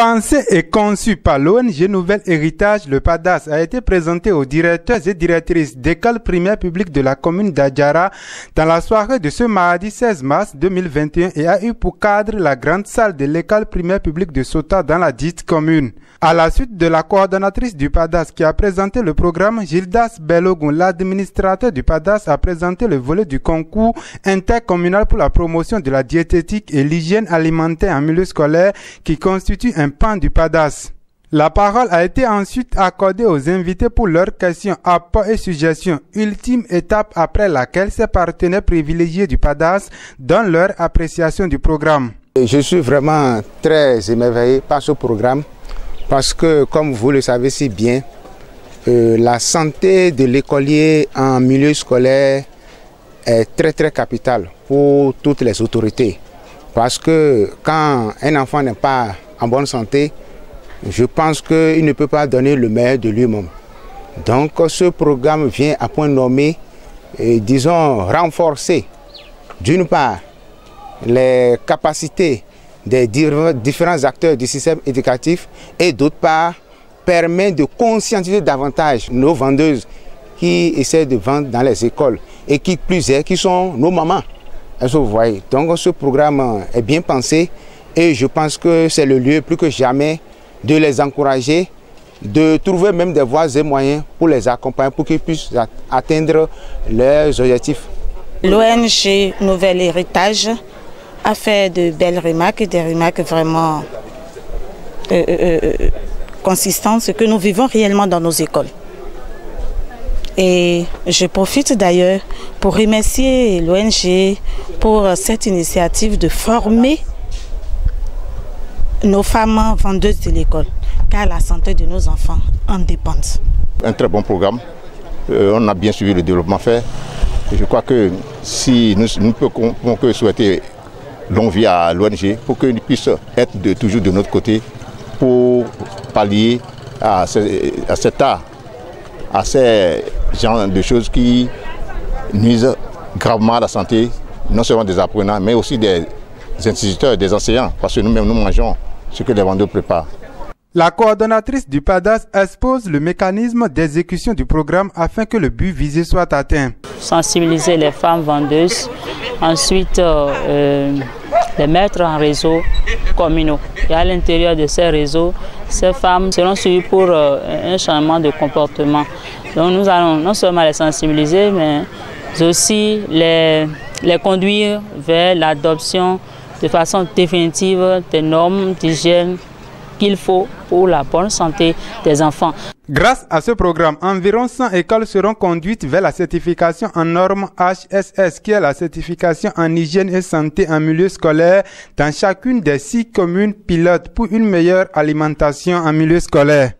Pensé et conçu par l'ONG Nouvel Héritage, le PADAS a été présenté aux directeurs et directrices d'écoles primaires publiques de la commune d'Adjara dans la soirée de ce mardi 16 mars 2021 et a eu pour cadre la grande salle de l'école primaire publique de Sota dans la dite commune. À la suite de la coordonnatrice du PADAS qui a présenté le programme, Gildas Belogun, l'administrateur du PADAS, a présenté le volet du concours intercommunal pour la promotion de la diététique et l'hygiène alimentaire en milieu scolaire qui constitue un pan du PADAS. La parole a été ensuite accordée aux invités pour leurs questions, apports et suggestions, ultime étape après laquelle ces partenaires privilégiés du PADAS donnent leur appréciation du programme. Je suis vraiment très émerveillé par ce programme parce que, comme vous le savez si bien, la santé de l'écolier en milieu scolaire est très capitale pour toutes les autorités. Parce que quand un enfant n'est pas en bonne santé, je pense qu'il ne peut pas donner le meilleur de lui-même. Donc ce programme vient à point nommé, disons, renforcer d'une part les capacités des différents acteurs du système éducatif et d'autre part permet de conscientiser davantage nos vendeuses qui essaient de vendre dans les écoles et qui plus est, qui sont nos mamans. Est-ce que vous voyez? Donc ce programme est bien pensé et je pense que c'est le lieu plus que jamais de les encourager, de trouver même des voies et moyens pour les accompagner, pour qu'ils puissent atteindre leurs objectifs. L'ONG Nouvel Héritage a fait de belles remarques, des remarques vraiment consistantes, ce que nous vivons réellement dans nos écoles. Et je profite d'ailleurs pour remercier l'ONG pour cette initiative de former nos femmes vendeuses de l'école, car la santé de nos enfants en dépend. Un très bon programme. On a bien suivi le développement fait. Je crois que si nous ne pouvons que souhaiter longue vie à l'ONG pour qu'ils puissent être toujours de notre côté pour pallier à cet art, à ces genres de choses qui nuisent gravement à la santé, non seulement des apprenants, mais aussi des instituteurs, des enseignants, parce que nous-mêmes nous mangeons ce que les vendeurs préparent. La coordonnatrice du PADAS expose le mécanisme d'exécution du programme afin que le but visé soit atteint. Sensibiliser les femmes vendeuses, ensuite les mettre en réseau communaux. Et à l'intérieur de ces réseaux, ces femmes seront suivies pour un changement de comportement. Donc nous allons non seulement les sensibiliser, mais aussi les conduire vers l'adoption de façon définitive des normes d'hygiène qu'il faut pour la bonne santé des enfants. Grâce à ce programme, environ 100 écoles seront conduites vers la certification en norme HSS, qui est la certification en hygiène et santé en milieu scolaire dans chacune des 6 communes pilotes pour une meilleure alimentation en milieu scolaire.